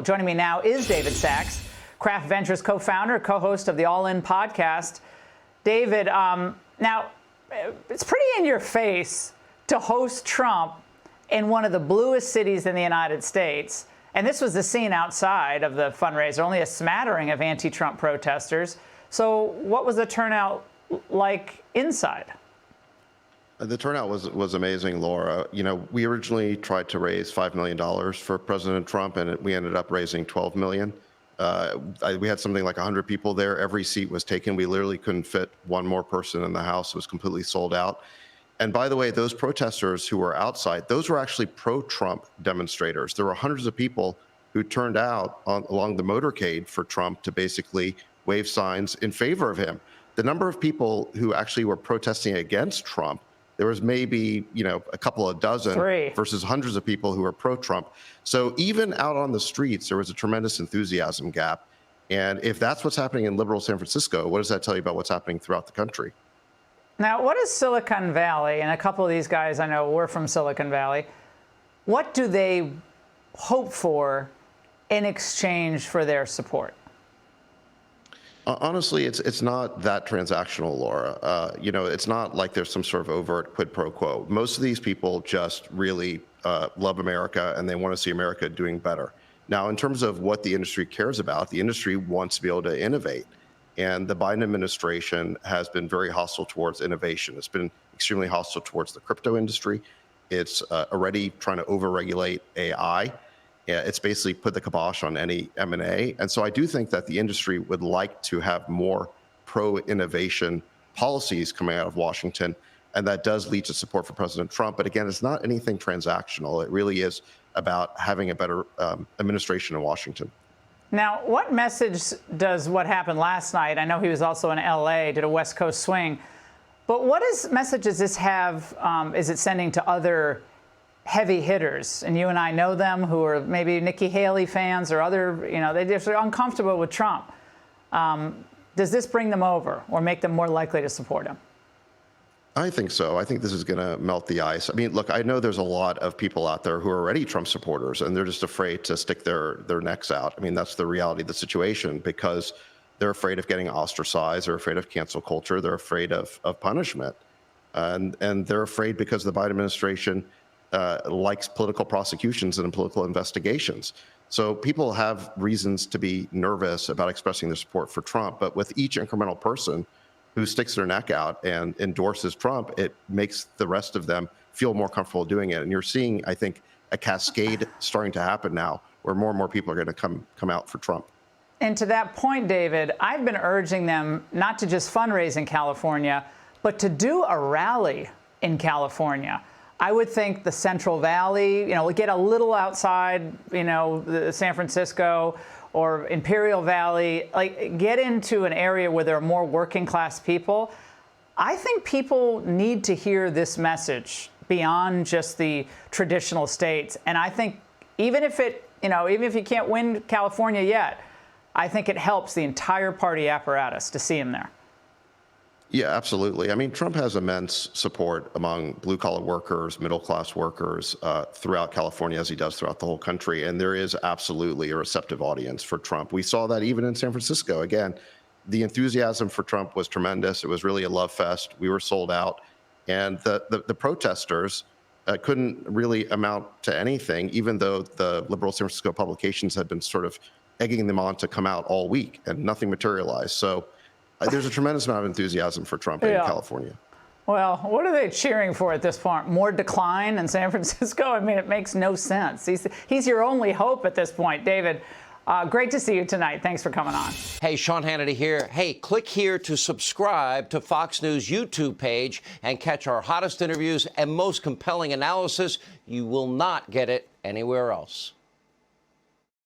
Joining me now is David Sachs, Kraft Ventures co-founder, co-host of the All In podcast. David, now, it's pretty in your face to host Trump in one of the bluest cities in the United States. And this was the scene outside of the fundraiser, only a smattering of anti-Trump protesters. So what was the turnout like inside? The turnout was amazing, Laura. You know, we originally tried to raise $5 million for President Trump, and we ended up raising $12 million. We had something like 100 people there. Every seat was taken. We literally couldn't fit one more person in the house. It was completely sold out. And by the way, those protesters who were outside, those were actually pro-Trump demonstrators. There were hundreds of people who turned out along the motorcade for Trump to basically wave signs in favor of him. The number of people who actually were protesting against Trump, there was maybe, a couple of dozen versus hundreds of people who were pro-Trump. So even out on the streets, there was a tremendous enthusiasm gap. And if that's what's happening in liberal San Francisco, what does that tell you about what's happening throughout the country? Now, what is Silicon Valley? And a couple of these guys I know were from Silicon Valley. What do they hope for in exchange for their support? Honestly, it's not that transactional, Laura. It's not like there's some sort of overt quid pro quo. Most of these people just really love America, and they want to see America doing better. Now, in terms of what the industry cares about, the industry wants to be able to innovate. And the Biden administration has been very hostile towards innovation. It's been extremely hostile towards the crypto industry. It's already trying to overregulate AI. It's basically put the kibosh on any M&A. And so I do think that the industry would like to have more pro-innovation policies coming out of Washington. And that does lead to support for President Trump. But again, it's not anything transactional. It really is about having a better administration in Washington. Now, what message does what happened last night? I know he was also in L.A., did a West Coast swing. But what message does this have, is it sending to other heavy hitters? And you and I know them, who are maybe Nikki Haley fans or other, they just are uncomfortable with Trump. Does this bring them over or make them more likely to support him? I think so. I think this is going to melt the ice. I mean, look, I know there's a lot of people out there who are already Trump supporters, and they're just afraid to stick their necks out. I mean, that's the reality of the situation, because they're afraid of getting ostracized. They're afraid of cancel culture. They're afraid of punishment. And they're afraid because the Biden administration likes political prosecutions and political investigations. So people have reasons to be nervous about expressing their support for Trump. But with each incremental person who sticks their neck out and endorses Trump, it makes the rest of them feel more comfortable doing it. And you're seeing, I think, a cascade starting to happen now where more and more people are going to come out for Trump. And to that point, David, I've been urging them not to just fundraise in California, but to do a rally in California. I would think the Central Valley, get a little outside, the San Francisco or Imperial Valley, get into an area where there are more working class people. I think people need to hear this message beyond just the traditional states. And I think even if you can't win California yet, I think it helps the entire party apparatus to see him there. Yeah, absolutely. I mean, Trump has immense support among blue-collar workers, middle-class workers throughout California, as he does throughout the whole country. And there is absolutely a receptive audience for Trump. We saw that even in San Francisco. Again, the enthusiasm for Trump was tremendous. It was really a love fest. We were sold out. And the protesters couldn't really amount to anything, even though the liberal San Francisco publications had been sort of egging them on to come out all week, and nothing materialized. So there's a tremendous amount of enthusiasm for Trump in California. Well, what are they cheering for at this point? More decline in San Francisco? I mean, it makes no sense. He's your only hope at this point. David, great to see you tonight. Thanks for coming on. Hey, Sean Hannity here. Hey, click here to subscribe to Fox News YouTube page and catch our hottest interviews and most compelling analysis. You will not get it anywhere else.